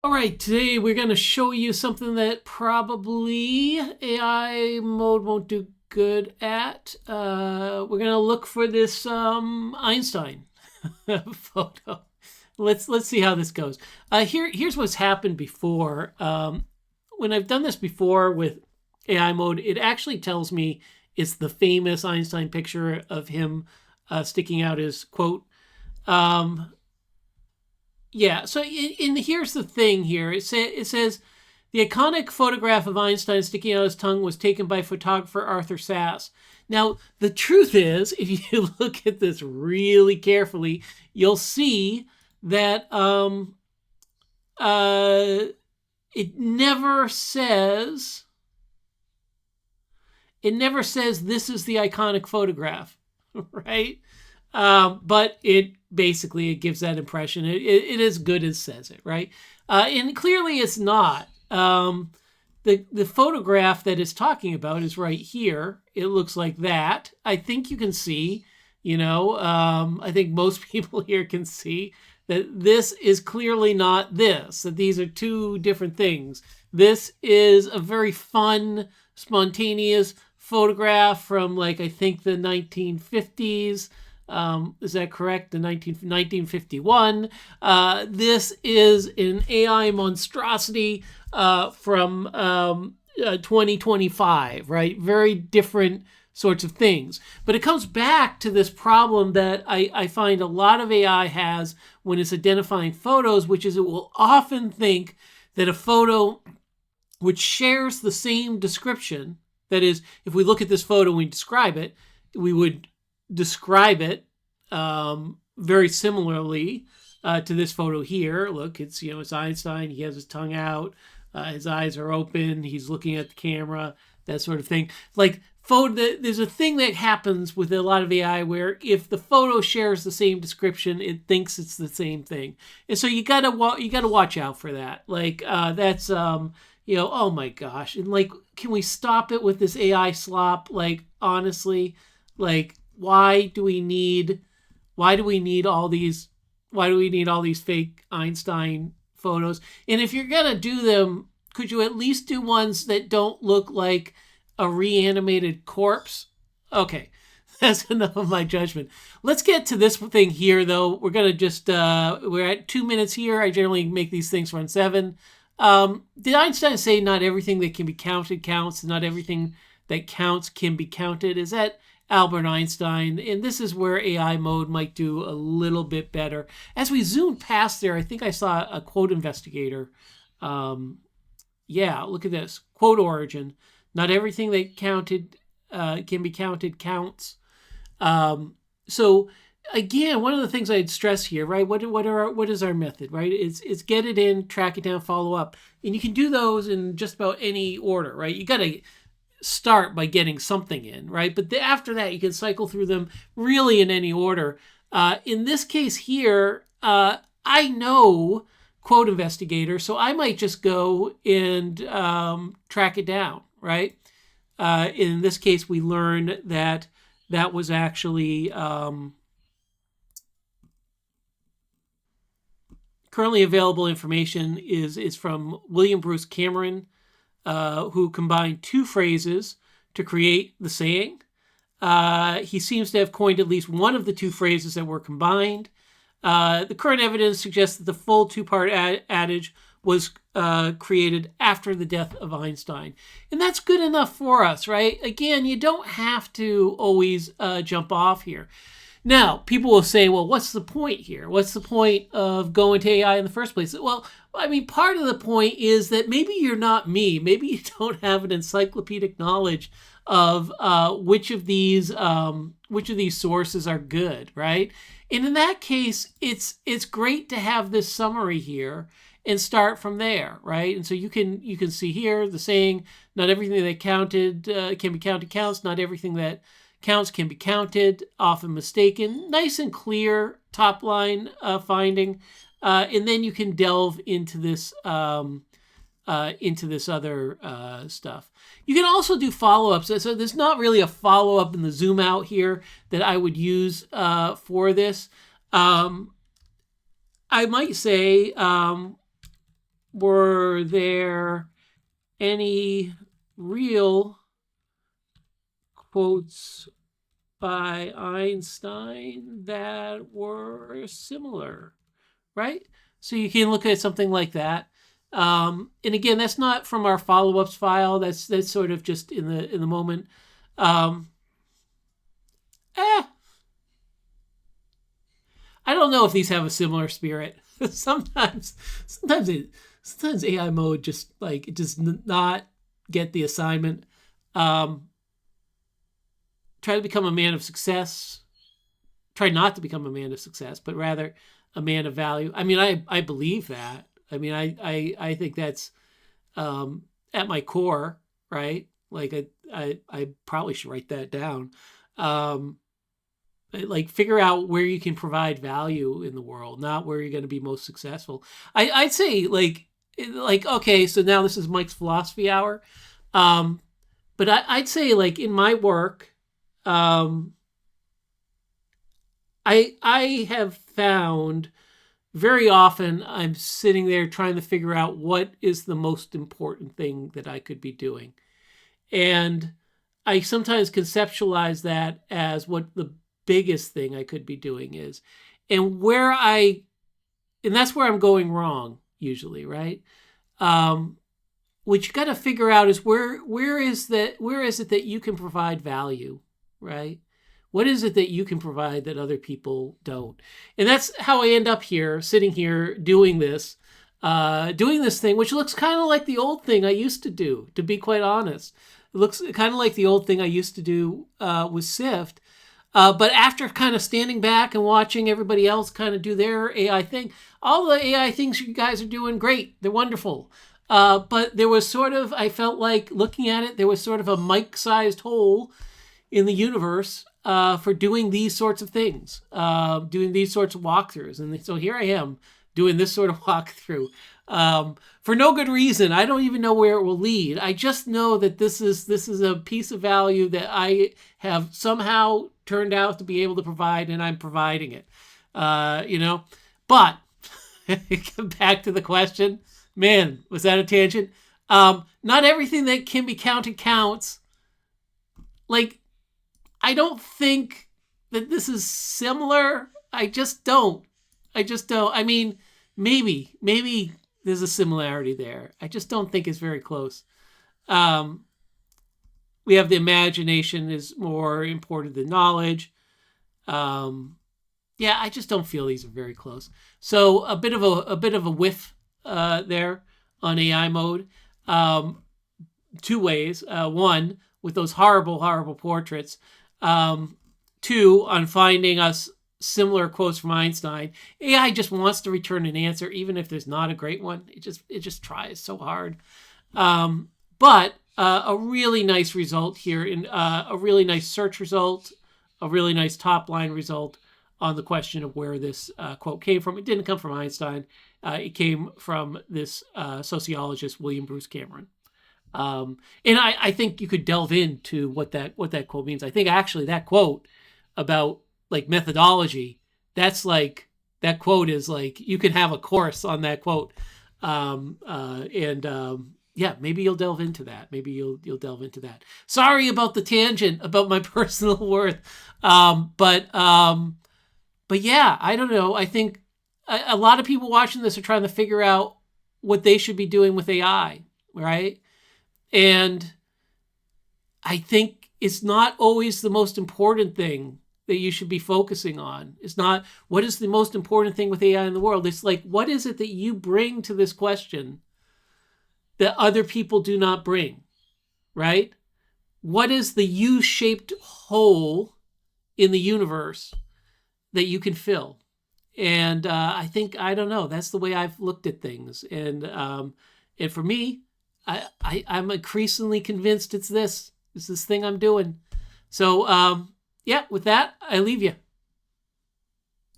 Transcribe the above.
All right, today we're going to show you something that probably AI mode won't do good at. We're going to look for this Einstein photo. Let's see how this goes. Here's what's happened before. When I've done this before with AI mode, it actually tells me it's the famous Einstein picture of him sticking out his quote. Yeah, so here's the thing here. It says, the iconic photograph of Einstein sticking out his tongue was taken by photographer Arthur Sass. Now, the truth is, if you look at this really carefully, you'll see that it never says this is the iconic photograph, right? But it gives that impression. It is good as says it, right? And clearly it's not. The photograph that it's talking about is right here. It looks like that. I think you can see, I think most people here can see that this is clearly not this, that these are two different things. This is a very fun, spontaneous photograph from I think the 1950s. Is that correct? The 1951. This is an AI monstrosity from 2025, right? Very different sorts of things. But it comes back to this problem that I find a lot of AI has when it's identifying photos, which is it will often think that a photo which shares the same description, that is, if we look at this photo and we describe it, we would describe it very similarly to this photo here. Look, it's Einstein. He has his tongue out, his eyes are open, he's looking at the camera, that sort of thing. There's a thing that happens with a lot of AI where if the photo shares the same description, it thinks it's the same thing, and so you gotta watch out for that. That's oh my gosh, and can we stop it with this AI slop? Honestly, why do we need all these fake Einstein photos? And if you're gonna do them, could you at least do ones that don't look like a reanimated corpse? Okay, that's enough of my judgment. Let's get to this thing here, though. We're gonna just we're at 2 minutes here. I generally make these things run 7. Did Einstein say not everything that can be counted counts, not everything that counts can be counted? Is that Albert Einstein? And this is where AI mode might do a little bit better. As we zoomed past there, I think I saw a quote investigator. Yeah, look at this. Quote origin. Not everything that counted can be counted counts. So again, one of the things I'd stress here, right? What is our method, right? It's get it in, track it down, follow up. And you can do those in just about any order, right? You got to start by getting something in, right? But after that, you can cycle through them really in any order. In this case here, I know quote investigator, so I might just go and track it down, right? In this case, we learned that was actually currently available information is from William Bruce Cameron, who combined 2 phrases to create the saying. He seems to have coined at least one of the 2 phrases that were combined. The current evidence suggests that the full 2-part adage was created after the death of Einstein. And that's good enough for us, right? Again, you don't have to always jump off here. Now, people will say, well, what's the point here? What's the point of going to AI in the first place? Well, I mean, part of the point is that maybe you're not me. Maybe you don't have an encyclopedic knowledge of which of these sources are good, right? And in that case, it's great to have this summary here and start from there, right? And so you can see here the saying, not everything that counted can be counted counts, not everything that counts can be counted, often mistaken. Nice and clear top line finding. And then you can delve into this other stuff. You can also do follow-ups. So there's not really a follow-up in the zoom out here that I would use for this. I might say, were there any real quotes by Einstein that were similar, right? So you can look at something like that. And again, that's not from our follow-ups file. That's sort of just in the moment. Um, I don't know if these have a similar spirit. sometimes AI mode just like it does not get the assignment. Try to become a man of success. Try not to become a man of success, but rather a man of value. I mean, I believe that. I mean, I think that's at my core, right? Like I probably should write that down. Like figure out where you can provide value in the world, not where you're going to be most successful. I'd say like okay, so now this is Mike's philosophy hour. But I'd say like in my work, I have found very often I'm sitting there trying to figure out what is the most important thing that I could be doing. And I sometimes conceptualize that as what the biggest thing I could be doing is. And that's where I'm going wrong usually, right? What you got to figure out is where is it that you can provide value, right? What is it that you can provide that other people don't? And that's how I end up here, sitting here doing this thing, which looks kind of like the old thing I used to do, to be quite honest. It looks kind of like the old thing I used to do with SIFT. But after kind of standing back and watching everybody else kind of do their AI thing, all the AI things you guys are doing, great. They're wonderful. But there was sort of, I felt like looking at it, there was sort of a mic-sized hole in the universe for doing these sorts of things, doing these sorts of walkthroughs. And so here I am doing this sort of walkthrough for no good reason. I don't even know where it will lead. I just know that this is a piece of value that I have somehow turned out to be able to provide, and I'm providing it. But back to the question. Man, was that a tangent? Not everything that can be counted counts. Like, I don't think that this is similar. I just don't. I mean, maybe there's a similarity there. I just don't think it's very close. We have the imagination is more important than knowledge. Yeah, I just don't feel these are very close. So a bit of a whiff there on AI mode. Two ways. One, with those horrible portraits. Two, on finding us similar quotes from Einstein. AI just wants to return an answer, even if there's not a great one. It just tries so hard. But a really nice result here, in a really nice search result, a really nice top line result on the question of where this quote came from. It didn't come from Einstein. It came from this sociologist, William Bruce Cameron. And I think you could delve into what that quote means. I think actually that quote about like methodology, that's like, that quote is like, you can have a course on that quote. Yeah, maybe you'll delve into that. Maybe you'll delve into that. Sorry about the tangent about my personal worth. But yeah, I don't know. I think a lot of people watching this are trying to figure out what they should be doing with AI, right? And I think it's not always the most important thing that you should be focusing on. It's not what is the most important thing with AI in the world. It's like, what is it that you bring to this question that other people do not bring, right? What is the U-shaped hole in the universe that you can fill? And I don't know, that's the way I've looked at things. And for me, I'm increasingly convinced it's this thing I'm doing. So yeah, with that, I leave you.